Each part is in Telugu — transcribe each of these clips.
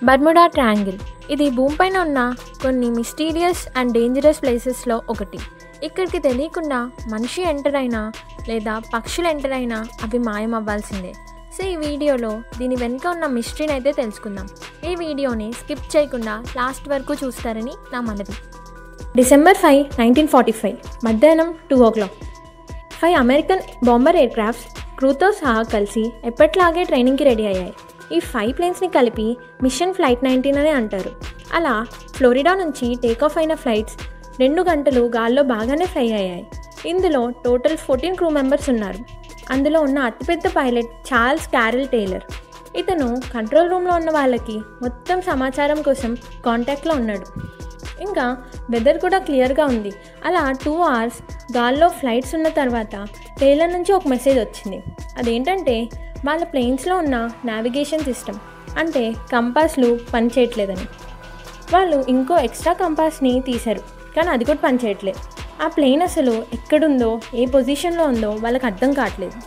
బర్ముడా ట్రయాంగిల్ ఇది భూమిపైన ఉన్న కొన్ని మిస్టీరియస్ అండ్ డేంజరస్ ప్లేసెస్లో ఒకటి. ఇక్కడికి తెలియకుండా మనిషి ఎంటర్ అయినా లేదా పక్షులు ఎంటర్ అయినా అవి మాయం అవ్వాల్సిందే. సో ఈ వీడియోలో దీని వెనుక ఉన్న మిస్టరీని అయితే తెలుసుకుందాం. ఈ వీడియోని స్కిప్ చేయకుండా లాస్ట్ వరకు చూస్తారని నా మనవి. December 5, 1945 మధ్యాహ్నం 2 o'clock 5 American bomber aircrafts క్రూతో సహా కలిసి ఎప్పట్లాగే ట్రైనింగ్కి రెడీ అయ్యాయి. ఈ 5 ప్లేన్స్ని కలిపి మిషన్ ఫ్లైట్ 19 అని అంటారు. అలా ఫ్లోరిడా నుంచి టేకాఫ్ అయిన ఫ్లైట్స్ 2 గంటలు గాల్లో బాగానే ఫ్లై అయ్యాయి. ఇందులో టోటల్ 14 క్రూ మెంబర్స్ ఉన్నారు. అందులో ఉన్న అతిపెద్ద పైలట్ చార్ల్స్ క్యారెల్ టేలర్. ఇతను కంట్రోల్ రూమ్లో ఉన్న వాళ్ళకి మొత్తం సమాచారం కోసం కాంటాక్ట్లో ఉన్నాడు. ఇంకా వెదర్ కూడా క్లియర్గా ఉంది. అలా 2 hours గాల్లో ఫ్లైట్స్ ఉన్న తర్వాత టేలర్ నుంచి ఒక మెసేజ్ వచ్చింది. అదేంటంటే వాళ్ళ ప్లేన్స్లో ఉన్న నావిగేషన్ సిస్టమ్ అంటే కంపాస్లు పనిచేయట్లేదని. వాళ్ళు ఇంకో ఎక్స్ట్రా కంపాస్ని తీశారు, కానీ అది కూడా పనిచేయట్లేదు. ఆ ప్లేన్ అసలు ఎక్కడుందో ఏ పొజిషన్లో ఉందో వాళ్ళకి అర్థం కావట్లేదు.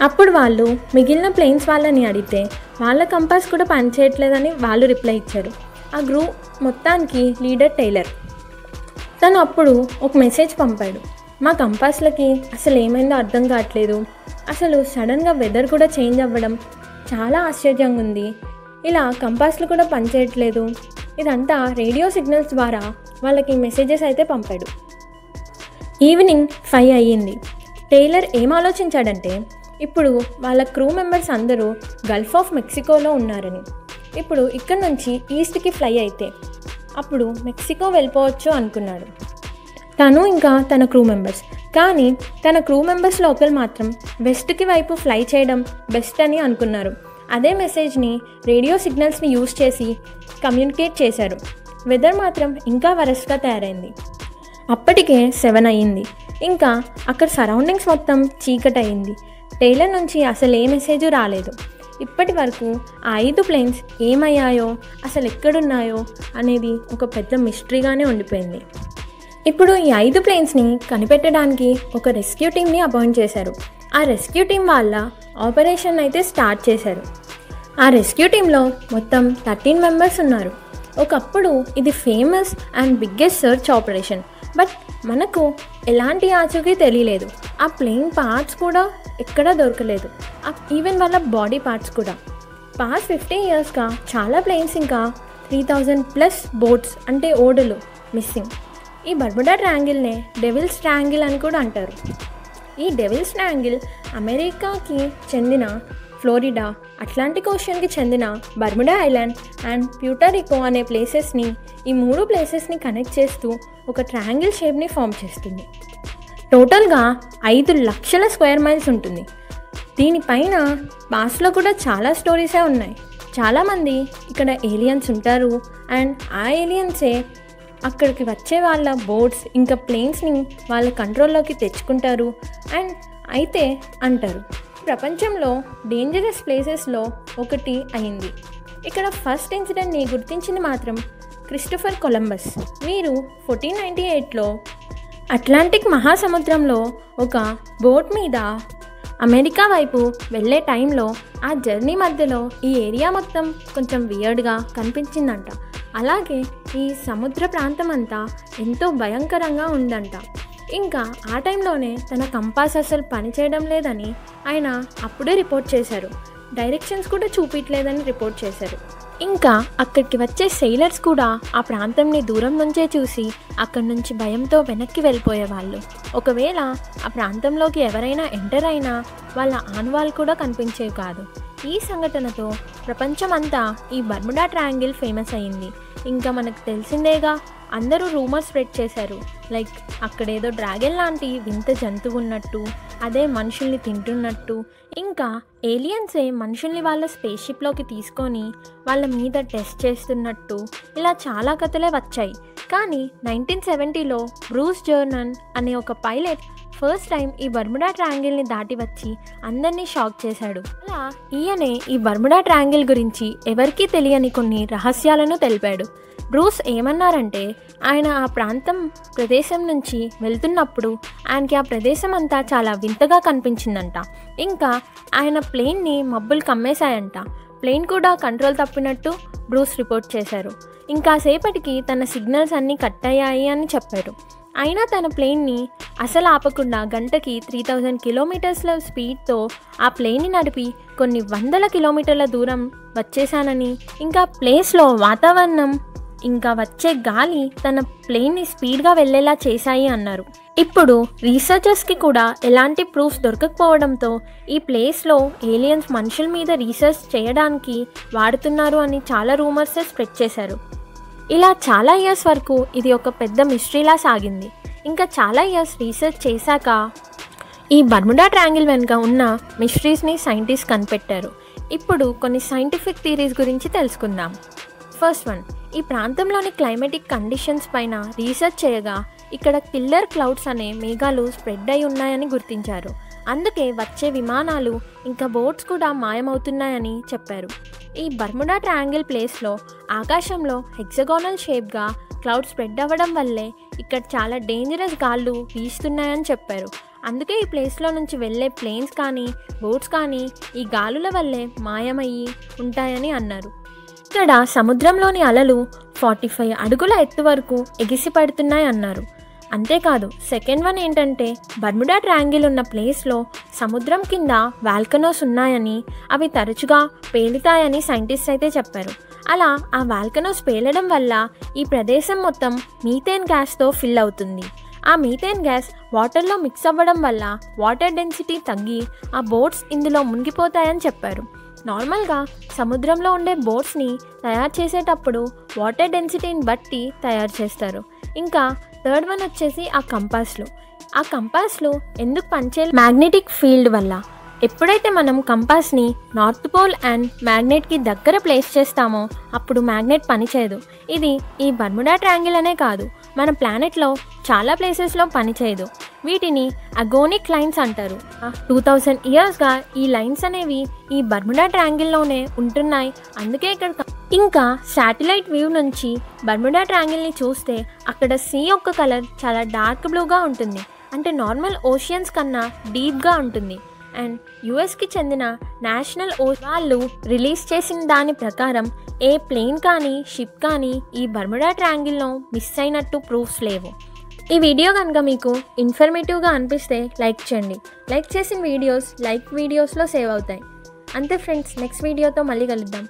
అప్పుడు వాళ్ళు మిగిలిన ప్లేన్స్ వాళ్ళని అడిగితే వాళ్ళ కంపాస్ కూడా పనిచేయట్లేదని వాళ్ళు రిప్లై ఇచ్చారు. ఆ గ్రూప్ మొత్తానికి లీడర్ టైలర్. తను అప్పుడు ఒక మెసేజ్ పంపాడు. మా కంపాస్లకి అసలు ఏమైందో అర్థం కావట్లేదు, అసలు సడన్గా వెదర్ కూడా చేంజ్ అవ్వడం చాలా ఆశ్చర్యంగా ఉంది, ఇలా కంపాస్లు కూడా పనిచేయట్లేదు. ఇదంతా రేడియో సిగ్నల్స్ ద్వారా వాళ్ళకి మెసేజెస్ అయితే పంపాడు. ఈవినింగ్ 5 అయ్యింది. టైలర్ ఏం ఆలోచించాడంటే ఇప్పుడు వాళ్ళ క్రూ మెంబర్స్ అందరూ గల్ఫ్ ఆఫ్ మెక్సికోలో ఉన్నారని. ఇప్పుడు ఇక్కడ నుంచి ఈస్ట్కి ఫ్లై అయితే అప్పుడు మెక్సికో వెళ్ళిపోవచ్చు అనుకున్నాడు తను ఇంకా తన క్రూ మెంబర్స్. కానీ తన క్రూ మెంబర్స్లో ఒకరు మాత్రం వెస్ట్కి వైపు ఫ్లై చేయడం బెస్ట్ అని అనుకున్నారు. అదే మెసేజ్ని రేడియో సిగ్నల్స్ని యూజ్ చేసి కమ్యూనికేట్ చేశారు. వెదర్ మాత్రం ఇంకా వరస్ట్గా తయారైంది. అప్పటికే 7 అయ్యింది. ఇంకా అక్కడ సరౌండింగ్స్ మొత్తం చీకటి అయింది. టైలర్ నుంచి అసలు ఏ మెసేజ్ రాలేదు. ఇప్పటి వరకు ఆ 5 ప్లేన్స్ ఏమయ్యాయో అసలు ఎక్కడున్నాయో అనేది ఒక పెద్ద మిస్టరీగానే ఉండిపోయింది. ఇప్పుడు ఈ 5 ప్లేన్స్ని కనిపెట్టడానికి ఒక రెస్క్యూ టీమ్ని అపాయింట్ చేశారు. ఆ రెస్క్యూ టీం వాళ్ళ ఆపరేషన్ అయితే స్టార్ట్ చేశారు. ఆ రెస్క్యూ టీంలో మొత్తం 13 మెంబర్స్ ఉన్నారు. ఒకప్పుడు ఇది famous and biggest search operation. But మనకు ఎలాంటి ఆచూకీ తెలియలేదు. ఆ ప్లేన్ పార్ట్స్ కూడా ఎక్కడా దొరకలేదు, ఈవెన్ వాళ్ళ బాడీ పార్ట్స్ కూడా. పాస్ట్ 50 yearsగా చాలా ప్లేన్స్ ఇంకా 3000+ బోట్స్ అంటే ఓడలు మిస్సింగ్. ఈ బర్ముడా ట్రయాంగిల్నే డెవిల్స్ ట్రయాంగిల్ అని కూడా అంటారు. ఈ డెవిల్స్ ట్రయాంగిల్ అమెరికాకి చెందిన ఫ్లోరిడా, అట్లాంటిక్ ఓషన్కి చెందిన బర్ముడా ఐలాండ్ అండ్ ప్యూటరికో అనే ప్లేసెస్ని, ఈ 3 ప్లేసెస్ని కనెక్ట్ చేస్తూ ఒక ట్రయాంగిల్ షేప్ని ఫామ్ చేస్తుంది. టోటల్గా 5 లక్షల స్క్వేర్ మైల్స్ ఉంటుంది. దీనిపైన పాస్ట్లో కూడా చాలా స్టోరీసే ఉన్నాయి. చాలామంది ఇక్కడ ఏలియన్స్ ఉంటారు అండ్ ఆ ఏలియన్సే అక్కడికి వచ్చే వాళ్ళ బోట్స్ ఇంకా ప్లేన్స్ని వాళ్ళ కంట్రోల్లోకి తెచ్చుకుంటారు అండ్ అయితే అంటారు. ప్రపంచంలో డేంజరస్ ప్లేసెస్లో ఒకటి అయింది. ఇక్కడ ఫస్ట్ ఇన్సిడెంట్ని గుర్తించింది మాత్రం క్రిస్టోఫర్ కొలంబస్. వీరు 1498లో అట్లాంటిక్ మహాసముద్రంలో ఒక బోట్ మీద అమెరికా వైపు వెళ్ళే టైంలో ఆ జర్నీ మధ్యలో ఈ ఏరియా మొత్తం కొంచెం వియర్డ్గా కనిపించిందంట. అలాగే ఈ సముద్ర ప్రాంతం అంతా ఎంతో భయంకరంగా ఉందంట. ఇంకా ఆ టైంలోనే తన కంపాస్ అసలు పనిచేయడం లేదని ఆయన అప్పుడే రిపోర్ట్ చేశారు. డైరెక్షన్స్ కూడా చూపించలేదని రిపోర్ట్ చేశారు. ఇంకా అక్కడికి వచ్చే సెయిలర్స్ కూడా ఆ ప్రాంతంని దూరం నుంచే చూసి అక్కడి నుంచి భయంతో వెనక్కి వెళ్ళిపోయేవాళ్ళు. ఒకవేళ ఆ ప్రాంతంలోకి ఎవరైనా ఎంటర్ అయినా వాళ్ళ ఆనవాళ్ళు కూడా కనిపించేవి కాదు. ఈ సంఘటనతో ప్రపంచమంతా ఈ బర్ముడా ట్రయాంగిల్ ఫేమస్ అయ్యింది. ఇంకా మనకు తెలిసిందేగా, అందరూ రూమర్ స్ప్రెడ్ చేశారు. లైక్ అక్కడేదో డ్రాగన్ లాంటి వింత జంతువు ఉన్నట్టు, అదే మనుషుల్ని తింటున్నట్టు, ఇంకా ఏలియన్సే మనుషుల్ని వాళ్ళ స్పేస్ షిప్లోకి తీసుకొని వాళ్ళ మీద టెస్ట్ చేస్తున్నట్టు, ఇలా చాలా కథలే వచ్చాయి. కానీ 1970లో బ్రూస్ జర్నన్ అనే ఒక పైలట్ ఫస్ట్ టైం ఈ బర్ముడా ట్రయాంగిల్ని దాటి వచ్చి అందరినీ షాక్ చేశాడు. అలా ఈయనే ఈ బర్ముడా ట్రయాంగిల్ గురించి ఎవరికీ తెలియని కొన్ని రహస్యాలను తెలిపాడు. బ్రూస్ ఏమన్నారంటే ఆయన ఆ ప్రదేశం నుంచి వెళ్తున్నప్పుడు ఆయనకి ఆ ప్రదేశం అంతా చాలా వింతగా కనిపించిందంట. ఇంకా ఆయన ప్లేన్ని మబ్బులు కమ్మేశాయంట. ప్లేన్ కూడా కంట్రోల్ తప్పినట్టు బ్రూస్ రిపోర్ట్ చేశారు. ఇంకాసేపటికి తన సిగ్నల్స్ అన్నీ కట్ అయ్యాయి అని చెప్పారు. అయినా తన ప్లేన్ని అసలు ఆపకుండా గంటకి 3000 కిలోమీటర్స్ల స్పీడ్తో ఆ ప్లేన్ని నడిపి కొన్ని వందల కిలోమీటర్ల దూరం వచ్చేసానని, ఇంకా ప్లేస్లో వాతావరణం ఇంకా వచ్చే గాలి తన ప్లేన్ని స్పీడ్గా వెళ్ళేలా చేశాయి అన్నారు. ఇప్పుడు రీసెర్చర్స్కి కూడా ఎలాంటి ప్రూఫ్స్ దొరకకపోవడంతో ఈ ప్లేస్లో ఏలియన్స్ మనుషుల మీద రీసెర్చ్ చేయడానికి వాడుతున్నారు అని చాలా రూమర్స్ స్ప్రెడ్ చేశారు. ఇలా చాలా ఇయర్స్ వరకు ఇది ఒక పెద్ద మిస్టరీలా సాగింది. ఇంకా చాలా ఇయర్స్ రీసెర్చ్ చేశాక ఈ బర్ముడా ట్రయాంగిల్ వెనుక ఉన్న మిస్టరీస్ని సైంటిస్ట్ కనిపెట్టారు. ఇప్పుడు కొన్ని సైంటిఫిక్ థియరీస్ గురించి తెలుసుకుందాం. ఫస్ట్ వన్, ఈ ప్రాంతంలోని క్లైమేటిక్ కండిషన్స్ పైన రీసెర్చ్ చేయగా ఇక్కడ కిల్లర్ క్లౌడ్స్ అనే మేఘాలు స్ప్రెడ్ అయి ఉన్నాయని గుర్తించారు. అందుకే వచ్చే విమానాలు ఇంకా బోట్స్ కూడా మాయమవుతున్నాయని చెప్పారు. ఈ బర్ముడా ట్రయాంగిల్ ప్లేస్లో ఆకాశంలో హెక్సగోనల్ షేప్గా క్లౌడ్ స్ప్రెడ్ అవ్వడం వల్లే ఇక్కడ చాలా డేంజరస్ గాళ్ళు వీస్తున్నాయని చెప్పారు. అందుకే ఈ ప్లేస్లో నుంచి వెళ్ళే ప్లేన్స్ కానీ బోట్స్ కానీ ఈ గాలుల వల్లే మాయమయ్యి ఉంటాయని అన్నారు. ఇక్కడ సముద్రంలోని అలలు 45 అడుగుల ఎత్తు వరకు ఎగిసిపడుతున్నాయి అన్నారు. అంతేకాదు, సెకండ్ వన్ ఏంటంటే బర్ముడా ట్రయాంగిల్ ఉన్న ప్లేస్లో సముద్రం కింద వాల్కనోస్ ఉన్నాయని, అవి తరచుగా పేలుతాయని సైంటిస్ట్ అయితే చెప్పారు. అలా ఆ వాల్కనోస్ పేలడం వల్ల ఈ ప్రదేశం మొత్తం మీథేన్ గ్యాస్తో ఫిల్ అవుతుంది. ఆ మీథేన్ గ్యాస్ వాటర్లో మిక్స్ అవ్వడం వల్ల వాటర్ డెన్సిటీ తగ్గి ఆ బోట్స్ ఇందులో మునిగిపోతాయని చెప్పారు. నార్మల్గా సముద్రంలో ఉండే బోట్స్ని తయారు చేసేటప్పుడు వాటర్ డెన్సిటీని బట్టి తయారు చేస్తారు. ఇంకా థర్డ్ వన్ వచ్చేసి ఆ కంపాస్లు ఎందుకు పనిచేయాలి? మ్యాగ్నెటిక్ ఫీల్డ్ వల్ల. ఎప్పుడైతే మనం కంపాస్ని నార్త్ పోల్ అండ్ మ్యాగ్నెట్కి దగ్గర ప్లేస్ చేస్తామో అప్పుడు మ్యాగ్నెట్ పనిచేయదు. ఇది ఈ బర్ముడా ట్రయాంగిల్ అనే కాదు, మన ప్లానెట్లో చాలా ప్లేసెస్లో పనిచేయదు. వీటిని అగోనిక్ లైన్స్ అంటారు. 2000 ఇయర్స్గా ఈ లైన్స్ అనేవి ఈ బర్ముడా ట్రయాంగిల్లోనే ఉంటున్నాయి. అందుకే ఇక్కడ ఇంకా శాటిలైట్ వ్యూ నుంచి బర్ముడా ట్రయాంగిల్ని చూస్తే అక్కడ సీ యొక్క కలర్ చాలా డార్క్ బ్లూగా ఉంటుంది. అంటే నార్మల్ ఓషియన్స్ కన్నా డీప్గా ఉంటుంది. అండ్ యుఎస్కి చెందిన నేషనల్ వాళ్ళు రిలీజ్ చేసిన దాని ప్రకారం ఏ ప్లేన్ కానీ షిప్ కానీ ఈ బర్ముడా ట్రయాంగిల్లో మిస్ అయినట్టు ప్రూఫ్స్ లేవు. ఈ వీడియో కనుక మీకు ఇన్ఫర్మేటివ్గా అనిపిస్తే లైక్ చేయండి. లైక్ చేసిన వీడియోస్లో సేవ్ అవుతాయి. అంతే ఫ్రెండ్స్, నెక్స్ట్ వీడియోతో మళ్ళీ కలుద్దాం.